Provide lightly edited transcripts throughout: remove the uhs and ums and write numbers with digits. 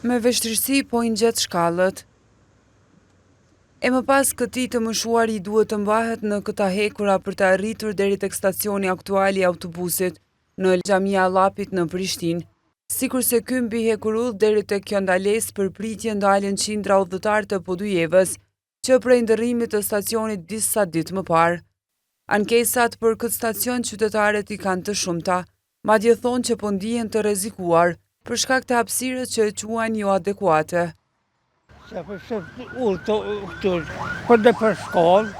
Me vështirësi po i ngjet shkallët. E më pas këtij të mëshuari duhet të mbahet në këta hekura për të arritur deri tek stacioni aktual i autobusit në Xhamia Llapit në Prishtinë. Sikurse ky mbi hekurull deri tek kjo ndalesë për pritje ndalen qindra udhëtar të Podujevës, që prej ndërrimit të stacionit disa ditë më parë. Ankesat për këtë stacion qytetarët i kanë të shumta, madje thonë që po ndihen të rrezikuar për shkak të hapësirës që e quajnë jo adekuate. Se përse këtu, për dhe për shkollë,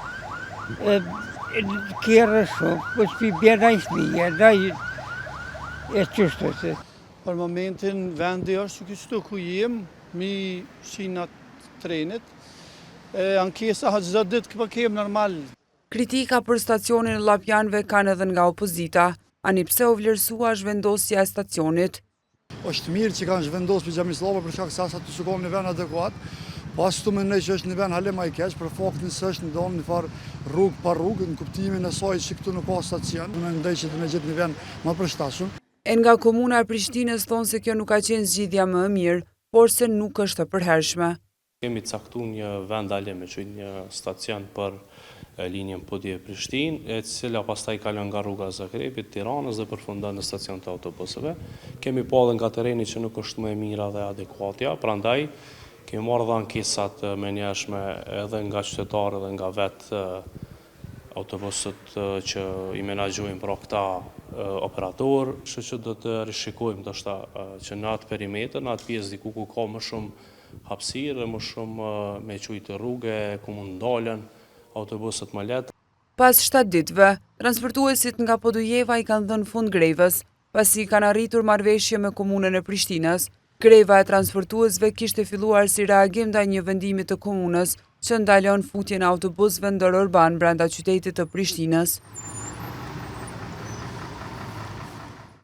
kjerë shumë, për shpi bjera i smije, da e qështu se. Për momentin vendi është kështu ku jem, mi shinat trenit, ankesa ha çdo ditë po kem normal. Kritika për stacionin e Llapjanëve kanë edhe nga opozita, ani pse u vlerësua zhvendosja e stacionit. Është mirë që kanë zhvendosur për Xhamisë Llapa për shkak se asa të shkon në vend adekuat. Pas këtu mendoj që është në vend hale më i keq për faktin se është në një farë rrugë pa rrugë, në kuptimin e saj që këtu nuk ka stacion. Mendoj që do të jetë në vend më përshtatshëm. E nga komuna e Prishtinës thonë se kjo nuk ka qenë zgjidhja më e mirë, por se nuk është e përhershme. Kemi caktuar një vend aleme, që një stacion për linjën Podujevë-Prishtinë, e cila pastaj kalon nga rruga Zagrepit, Tiranës dhe përfundon në stacion të autobuseve. Kemi pa edhe nga tereni që nuk është më e mira dhe adekuatja, prandaj kemi marrë dhe ankesat menjashme edhe nga qytetarë dhe nga vetë autobusët që i menaxhojnë për këta operator, kështu që do të rishikojmë ndoshta që në atë perimetër, në atë pjesë diku ku ka më shumë hapësirë, më shumë me qujtë rrugë, ku mund ndalen autobusët më lehtë. Pas 7 ditëve, transportuesit nga Podujeva i kanë dhënë fund grevës, pasi kanë arritur marrëveshje me komunën e Prishtinës. Greva e transportuesve kishte filluar si reagim ndaj një vendimi të komunës që ndalon futjen e autobusëve ndërurban brenda qytetit të Prishtinës.